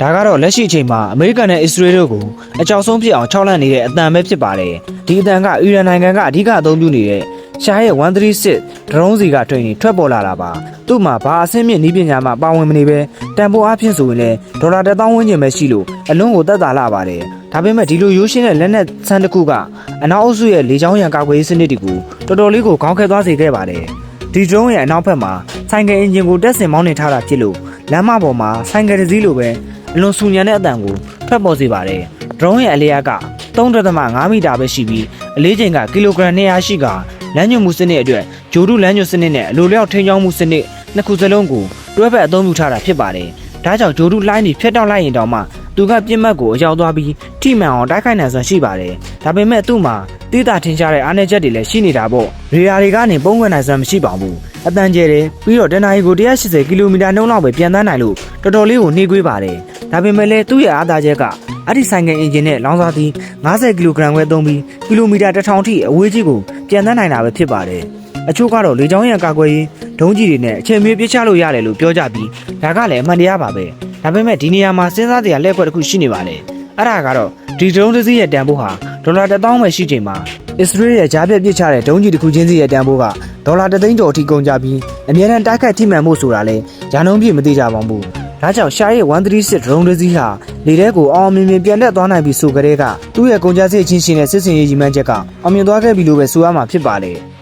ဒါကတော့လက်ရှိအချိန်မှာအမေရိကန်နဲ့အစ္စရေးတို့ကိုအကြောက်ဆုံးဖြစ်အောင်ခြောက်လန့်နေတဲ့အတန်ပဲဖြစ်ပါတယ်ဒီအတန်ကအီရန်နိုင်ငံကအဓိကအသုံးပြုနေတဲ့ရှားရဲ့136 drone စီကထွင်နေထွက်ပေါ်လာတာပါသူ့မှာဘာအဆင့်မြင့်နည်းပညာမှပါဝင်မနေပဲတန်ဖိုးအားဖြင့်ဆိုရင်လည်းဒေါ်လာ1000ဝန်းကျင်ပဲရှိလို့အလွန်ကိုသက်သာလာပါတယ်ဒါပေမဲ့ဒီလိုရိုးရှင်းတဲ့လက်နက်ဆန်းတစ်ခုကအနောက်အုပ်စုရဲ့လေကြောင်းရန်ကာကွယ်ရေးစနစ်တွေကိုတော်တော်လေးကိုခေါင်းခဲသွားစေခဲ့ပါတယ်ဒီ drone ရဲ့အနောက်ဘက်မှာဆိုင်ကယ်အင်ဂျင်ကိုတက်ဆင်မောင်းနေထားတာဖြစ်လို့လမ်းမပေါ်မှာဆိုင်ကယ်တစ်စီးလိုပဲအလွန်ဆူညံတဲ့အတန်ကိုထွက်ပေါ်စေပါတယ်။ drone ရဲ့အလျားက 3.5 မီတာပဲရှိပြီးအလေးချိန်ကကီလိုဂရမ်200ရှိကလမ်းညွှန်မှုစနစ်အတွက်ဂျိုဒုလမ်းညွှန်စနစ်နဲ့အလိုလျောက်ထိန်းကျောင်းမှုစနစ်နှစ်ခုစလုံးကိုတွဲဖက်အသုံးပြုထားတာဖြစ်ပါတယ်။ဒါကြောင့်ဂျိုဒုလိုင်းတွေဖျက်တောက်လိုက်ရင်တောင်မှသူကပြစ်မှတ်ကိုအရောက်သွားပြီးထိမှန်အောင်တိုက်ခိုက်နိုင်စွမ်းရှိပါတယ်။ဒါပေမဲ့သူ့မှာတိတာထင်ရှားတဲ့အားနည်းချက်တွေလည်းရှိနေတာပေါ့။ရေဒါတွေကနေပုံဝင်နိုင်စွမ်းမရှိပါဘူး။အတန်ကျဲတယ်ပြီးတော့တနအီကို180ကီလိုမီတာနှုန်းလောက်ပဲပြန်တန်းနိုင်လို့တော်တော်လေးကိုနှေးကွေးပါတယ်။ဒါပေမဲ့လည်းသူ့ရဲ့အားသာချက်ကအဲ့ဒီဆိုင်ကယ်အင်ဂျင်နဲ့လောင်စာသည်50ကီလိုဂရမ်ခွဲသုံးပြီးကီလိုမီတာ1000ထိအဝေးကြီးကိုပြန်တန်းနိုင်တာပဲဖြစ်ပါတယ်။အချို့ကတော့လေကြောင်းရန်ကာကွယ်ရေးဒုံးကြီးတွေနဲ့အချိန်မီပြစ်ချလို့ရတယ်လို့ပြောကြပြီးဒါကလည်းအမှန်တရားပါပဲ။ဒါပေမဲ့ဒီနေရာမှာစဉ်းစားစရာလက်ခွက်တစ်ခုရှိနေပါလေ။အဲ့ဒါကတော့ဒီဒရုန်းတစ်စီးရဲ့တန်ဖိုးဟာဒေါ်လာ1000ပဲရှိချိန်မှာအစ္စရေးရဲ့ကြားပြတ်ပစ်ချတဲ့ဒုံးကြီးတစ်ခုချင်းစီရဲ့တန်ဖိုးကဒေါ်လာ3သိန်းကျော်အထိကုန်ကြပြီးအများနဲ့တိုက်ခိုက်ထိမှန်မှုဆိုတာလဲရာနှုန်းပြည့်မသိကြပါဘူး။ဒါကြောင့်ရှားရဲ့136 drone တစ်စီးဟာလေထဲကိုအောင်မြင်မြင်ပြန်တက်သွားနိုင်ပြီဆိုကြတဲ့ကသူ့ရဲ့ကုန်ကျစရိတ်ချင်းရှင်တဲ့စစ်စင်ရေးကြီးမှန်းချက်ကအောင်မြင်သွားခဲ့ပြီလို့ပဲဆိုရမှာဖြစ်ပါလေ။